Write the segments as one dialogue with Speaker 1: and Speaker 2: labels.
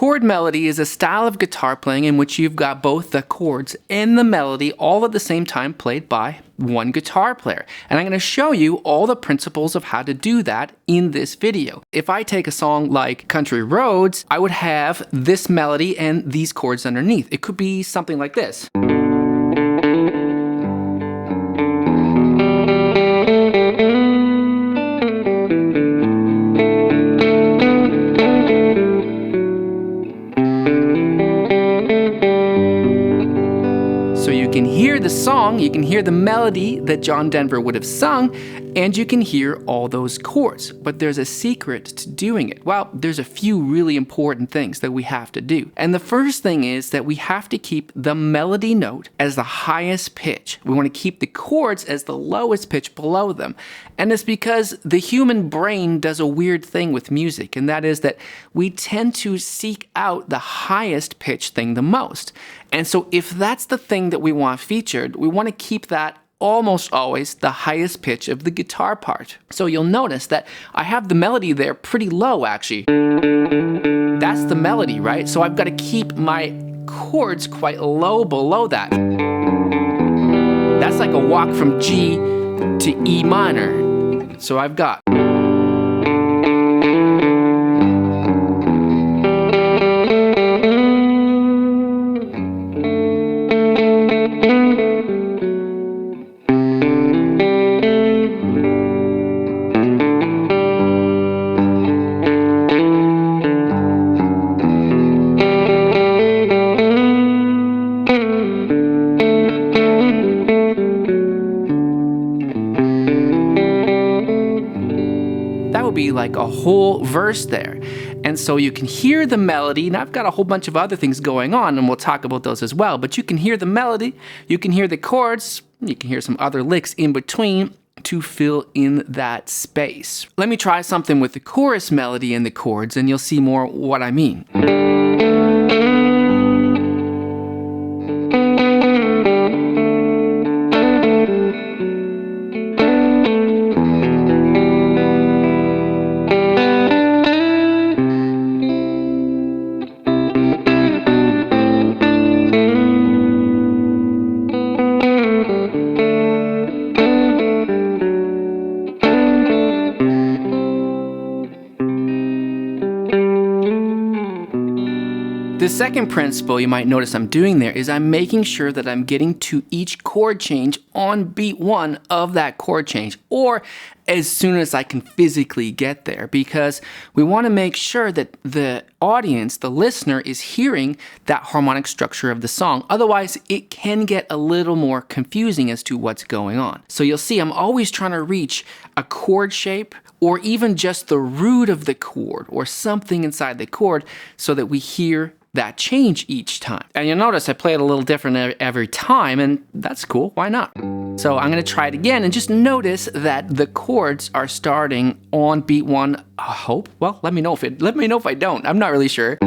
Speaker 1: Chord melody is a style of guitar playing in which you've got both the chords and the melody all at the same time played by one guitar player. And I'm going to show you all the principles of how to do that in this video. If I take a song like Country Roads, I would have this melody and these chords underneath. It could be something like this. So you can hear the song, you can hear the melody that John Denver would have sung, and you can hear all those chords. But there's a secret to doing it. Well, there's a few really important things that we have to do. And the first thing is that we have to keep the melody note as the highest pitch. We want to keep the chords as the lowest pitch below them. And it's because the human brain does a weird thing with music, and that is that we tend to seek out the highest pitch thing the most. And so if that's the thing that we want featured, we want to keep that almost always the highest pitch of the guitar part. So you'll notice that I have the melody there pretty low actually. That's the melody, right? So I've got to keep my chords quite low below that. That's like a walk from G to E minor. So I've got be like a whole verse there. And so you can hear the melody, and I've got a whole bunch of other things going on, and we'll talk about those as well, but you can hear the melody, you can hear the chords, you can hear some other licks in between to fill in that space. Let me try something with the chorus melody and the chords, and you'll see more what I mean. The second principle you might notice I'm doing there is I'm making sure that I'm getting to each chord change on beat one of that chord change, or as soon as I can physically get there, because we want to make sure that the audience, the listener, is hearing that harmonic structure of the song. Otherwise, it can get a little more confusing as to what's going on. So you'll see I'm always trying to reach a chord shape, or even just the root of the chord, or something inside the chord, so that we hear that change each time. And you'll notice I play it a little different every time, and that's cool, why not? So I'm gonna try it again, and just notice that the chords are starting on beat one, I hope. Well, let me know if I don't. I'm not really sure.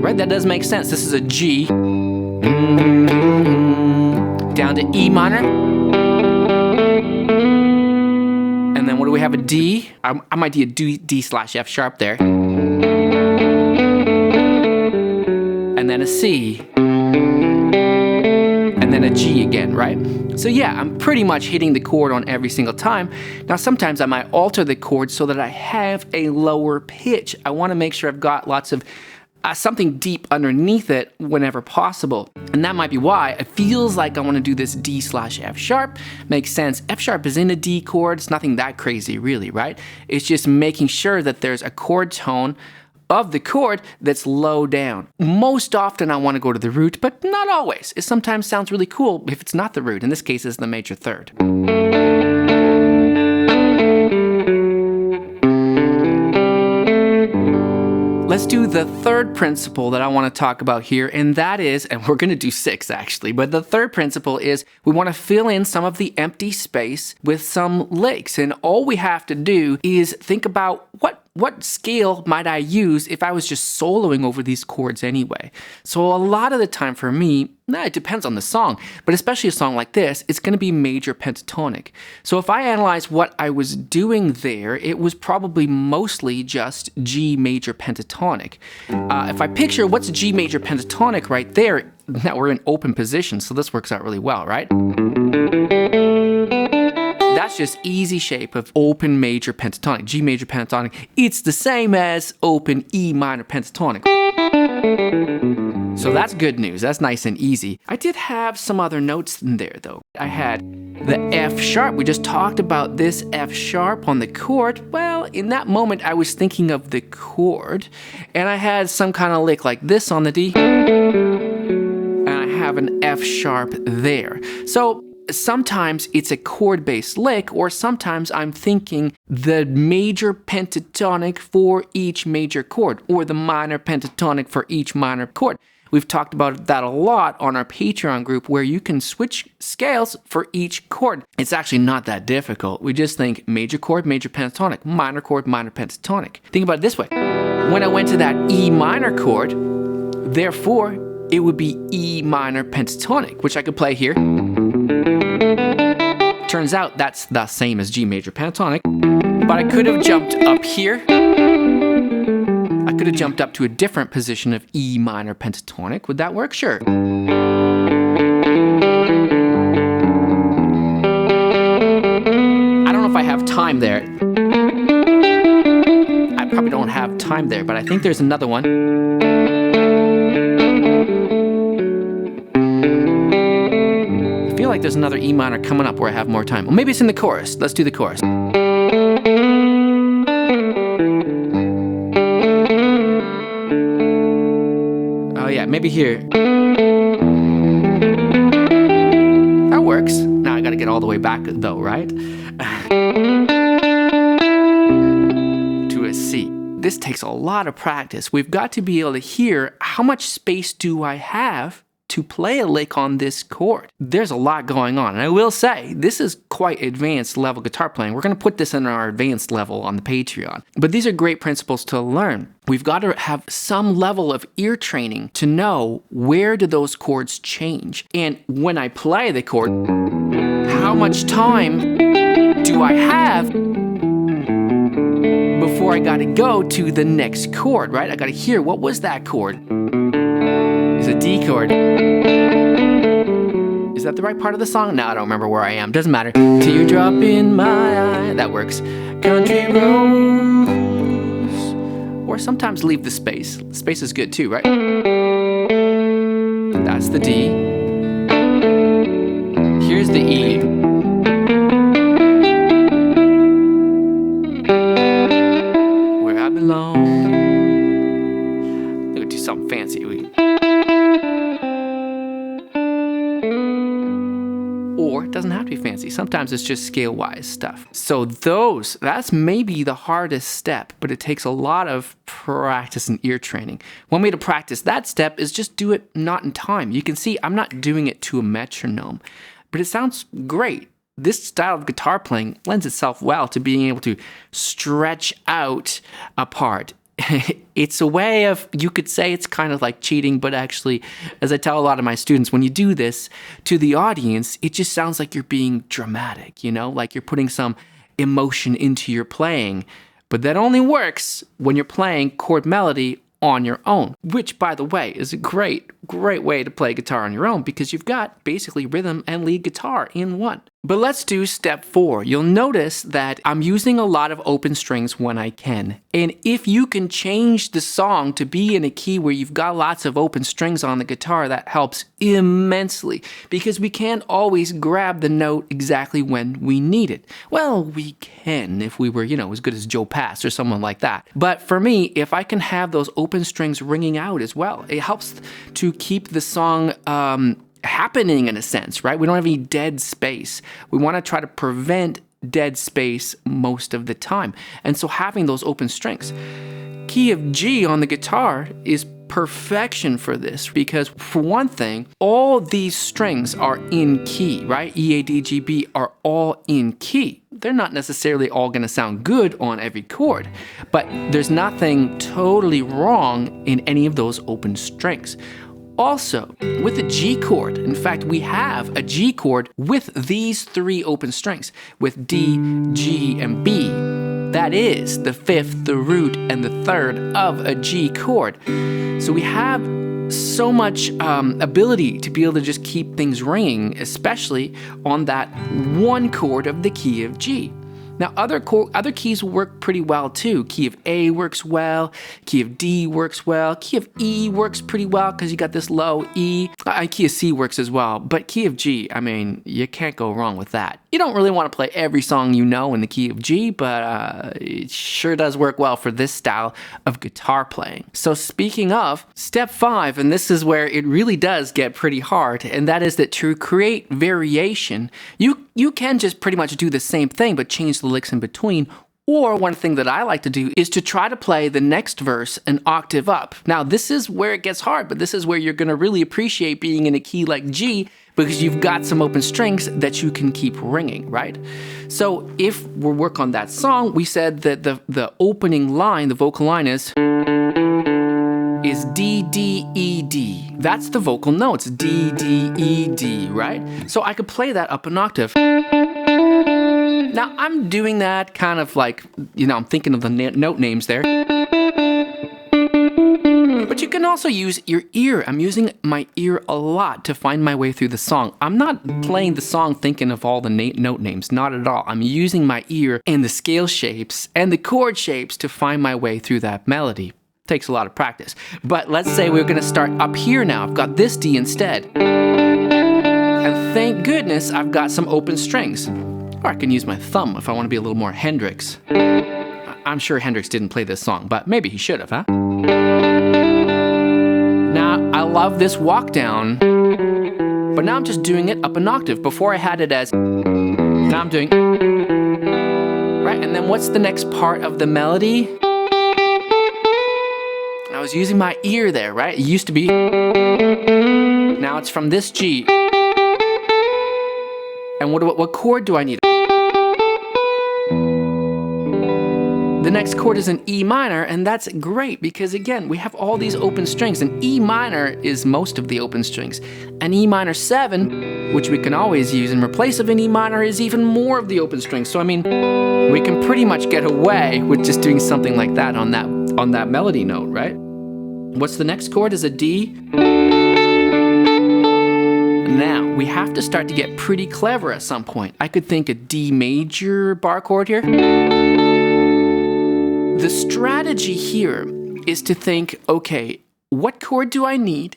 Speaker 1: Right, that does make sense. This is a G. Down to E minor. And then what do we have? A D. I might do a D slash F sharp there. And then a C. And then a G again, right? So yeah, I'm pretty much hitting the chord on every single time. Now sometimes I might alter the chord so that I have a lower pitch. I want to make sure I've got lots of something deep underneath it whenever possible. And that might be why it feels like I want to do this D slash F sharp. Makes sense. F sharp is in a D chord. It's nothing that crazy really, right? It's just making sure that there's a chord tone of the chord that's low down. Most often I want to go to the root, but not always. It sometimes sounds really cool if it's not the root. In this case, it's the major third. Let's do the third principle that I want to talk about here, and that is, and we're going to do 6 actually, but the third principle is we want to fill in some of the empty space with some licks, and all we have to do is think about what what scale might I use if I was just soloing over these chords anyway? So a lot of the time for me, it depends on the song, but especially a song like this, it's going to be major pentatonic. So if I analyze what I was doing there, it was probably mostly just G major pentatonic. If I picture what's G major pentatonic right there, now we're in open position, so this works out really well, right? That's just easy shape of open major pentatonic, G major pentatonic. It's the same as open E minor pentatonic. So that's good news. That's nice and easy. I did have some other notes in there though. I had the F sharp. We just talked about this F sharp on the chord. Well, in that moment I was thinking of the chord, and I had some kind of lick like this on the D, and I have an F sharp there. So sometimes it's a chord-based lick, or sometimes I'm thinking the major pentatonic for each major chord, or the minor pentatonic for each minor chord. We've talked about that a lot on our Patreon group, where you can switch scales for each chord. It's actually not that difficult. We just think major chord, major pentatonic, minor chord, minor pentatonic. Think about it this way. When I went to that E minor chord, therefore, it would be E minor pentatonic, which I could play here. Turns out that's the same as G major pentatonic, but I could have jumped up here. I could have jumped up to a different position of E minor pentatonic. Would that work? Sure. I don't know if I have time there. I probably don't have time there, but I think there's another one. I feel like there's another E minor coming up where I have more time. Well, maybe it's in the chorus. Let's do the chorus. Oh yeah, maybe here. That works. Now I gotta get all the way back though, right? To a C. This takes a lot of practice. We've got to be able to hear how much space do I have to play a lick on this chord. There's a lot going on, and I will say, this is quite advanced level guitar playing. We're going to put this in our advanced level on the Patreon. But these are great principles to learn. We've got to have some level of ear training to know where do those chords change. And when I play the chord, how much time do I have before I got to go to the next chord, right? I got to hear, what was that chord? It's a D chord. Is that the right part of the song? No, I don't remember where I am. Doesn't matter. Teardrop in my eye. That works. Country roads. Or sometimes leave the space. Space is good too, right? That's the D. Here's the E. Where I belong. Let me do something fancy. Or it doesn't have to be fancy. Sometimes it's just scale-wise stuff. So that's maybe the hardest step, but it takes a lot of practice and ear training. One way to practice that step is just do it not in time. You can see I'm not doing it to a metronome, but it sounds great. This style of guitar playing lends itself well to being able to stretch out a part. It's a way of, you could say it's kind of like cheating, but actually, as I tell a lot of my students, when you do this to the audience, it just sounds like you're being dramatic, like you're putting some emotion into your playing. But that only works when you're playing Chord-Melody on your own, which, by the way, is a great way to play guitar on your own, because you've got basically rhythm and lead guitar in one. But let's do step 4. You'll notice that I'm using a lot of open strings when I can. And if you can change the song to be in a key where you've got lots of open strings on the guitar, that helps immensely, because we can't always grab the note exactly when we need it. Well, we can if we were, as good as Joe Pass or someone like that. But for me, if I can have those open strings ringing out as well, it helps to keep the song happening in a sense, right? We don't have any dead space. We want to try to prevent dead space most of the time. And so having those open strings. Key of G on the guitar is perfection for this, because for one thing, all these strings are in key, right? E, A, D, G, B are all in key, they're not necessarily all going to sound good on every chord, but there's nothing totally wrong in any of those open strings. Also, with a G chord, in fact, we have a G chord with these 3 open strings, with D, G, and B. That is the 5th, the root, and the 3rd of a G chord. So we have so much ability to be able to just keep things ringing, especially on that 1 chord of the key of G. Now, other keys work pretty well too. Key of A works well, key of D works well, key of E works pretty well because you got this low E. Key of C works as well, but key of G, I mean, you can't go wrong with that. You don't really want to play every song you know in the key of G, but it sure does work well for this style of guitar playing. So speaking of, step 5, and this is where it really does get pretty hard, and that is that to create variation, you can just pretty much do the same thing, but change the licks in between. Or one thing that I like to do is to try to play the next verse an octave up. Now, this is where it gets hard, but this is where you're going to really appreciate being in a key like G, because you've got some open strings that you can keep ringing, right? So if we work on that song, we said that the opening line, the vocal line is D, D, E, D. That's the vocal notes, D, D, E, D, right? So I could play that up an octave. Now, I'm doing that kind of like, I'm thinking of the note names there. But you can also use your ear. I'm using my ear a lot to find my way through the song. I'm not playing the song thinking of all the note names, not at all. I'm using my ear and the scale shapes and the chord shapes to find my way through that melody. Takes a lot of practice. But let's say we're going to start up here now. I've got this D instead. And thank goodness I've got some open strings. Or I can use my thumb if I want to be a little more Hendrix. I'm sure Hendrix didn't play this song, but maybe he should have, huh? Now, I love this walk down, but now I'm just doing it up an octave. Before I had it as, now I'm doing, right? And then what's the next part of the melody? I was using my ear there, right? It used to be, now it's from this G. And what chord do I need? The next chord is an E minor, and that's great because, again, we have all these open strings, and E minor is most of the open strings. An E minor 7, which we can always use in replace of an E minor, is even more of the open strings. So, I mean, we can pretty much get away with just doing something like that on that melody note, right? What's the next chord? Is a D. Now, we have to start to get pretty clever at some point. I could think a D major bar chord here. The strategy here is to think, okay, what chord do I need?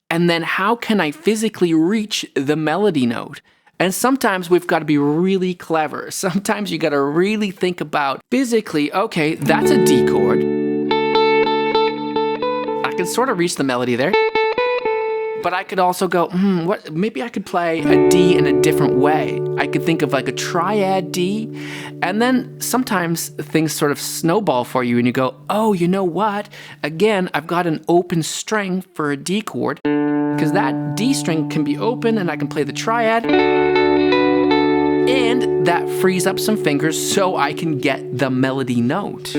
Speaker 1: And then how can I physically reach the melody note? And sometimes we've got to be really clever. Sometimes you got to really think about physically, okay, that's a D chord. I can sort of reach the melody there. But I could also go, maybe I could play a D in a different way. I could think of like a triad D. And then sometimes things sort of snowball for you and you go, oh, you know what? Again, I've got an open string for a D chord because that D string can be open and I can play the triad. And that frees up some fingers so I can get the melody note.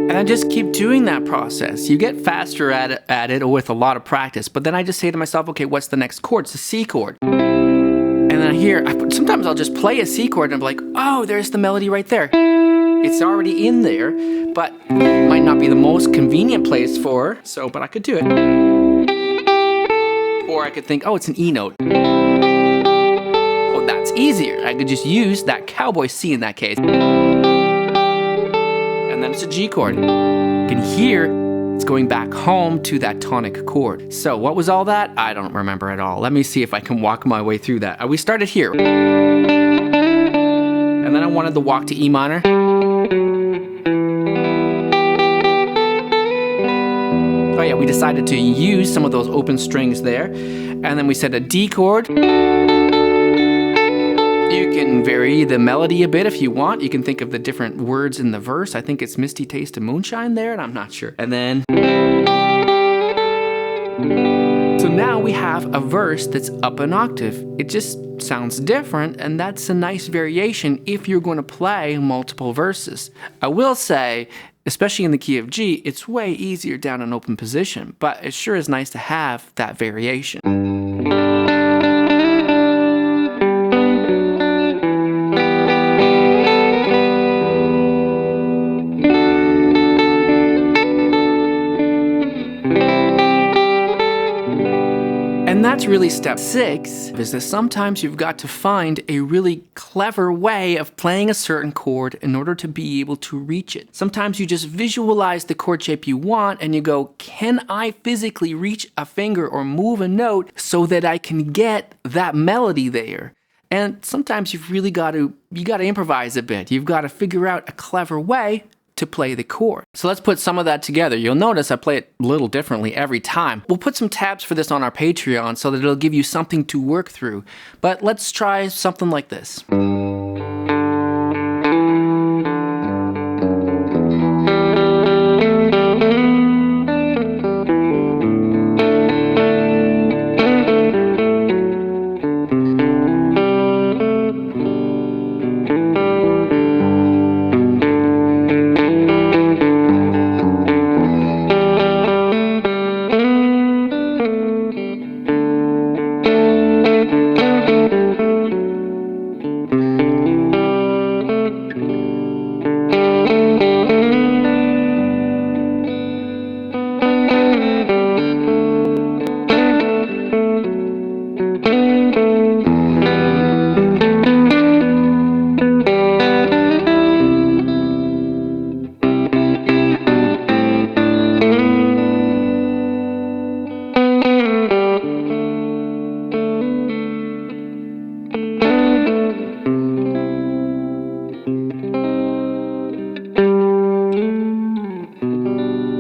Speaker 1: And I just keep doing that process. You get faster at it with a lot of practice. But then I just say to myself, okay, what's the next chord? It's a C chord. And then sometimes I'll just play a C chord and I'm like, oh, there's the melody right there. It's already in there, but it might not be the most convenient place but I could do it. Or I could think, oh, it's an E note. Oh, that's easier. I could just use that cowboy C in that case. And then it's a G chord. You can hear it's going back home to that tonic chord. So what was all that? I don't remember at all. Let me see if I can walk my way through that. We started here. And then I wanted the walk to E minor. Oh yeah, we decided to use some of those open strings there. And then we said a D chord. You can vary the melody a bit if you want. You can think of the different words in the verse. I think it's Misty Taste of Moonshine there, and I'm not sure. And then, so now now we have a verse that's up an octave. It just sounds different, and that's a nice variation if you're going to play multiple verses. I will say, especially in the key of G, it's way easier down in open position, but it sure is nice to have that variation. And that's really step 6, is that sometimes you've got to find a really clever way of playing a certain chord in order to be able to reach it. Sometimes you just visualize the chord shape you want and you go, can I physically reach a finger or move a note so that I can get that melody there? And sometimes you've really got to improvise a bit. You've got to figure out a clever way to play the chord. So let's put some of that together. You'll notice I play it a little differently every time. We'll put some tabs for this on our Patreon so that it'll give you something to work through. But let's try something like this.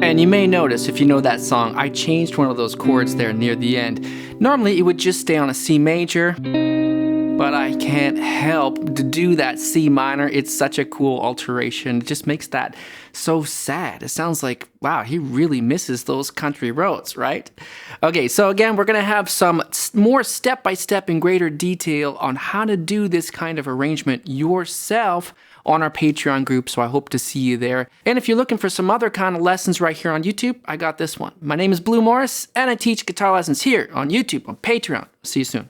Speaker 1: And you may notice, if you know that song, I changed one of those chords there near the end. Normally it would just stay on a C major, but I can't help to do that C minor. It's such a cool alteration. It just makes that so sad. It sounds like, wow, he really misses those country roads, right? Okay, so again, we're gonna have some more step-by-step in greater detail on how to do this kind of arrangement yourself on our Patreon group, so I hope to see you there. And if you're looking for some other kind of lessons right here on YouTube, I got this one. My name is Blue Morris, and I teach guitar lessons here on YouTube, on Patreon. See you soon.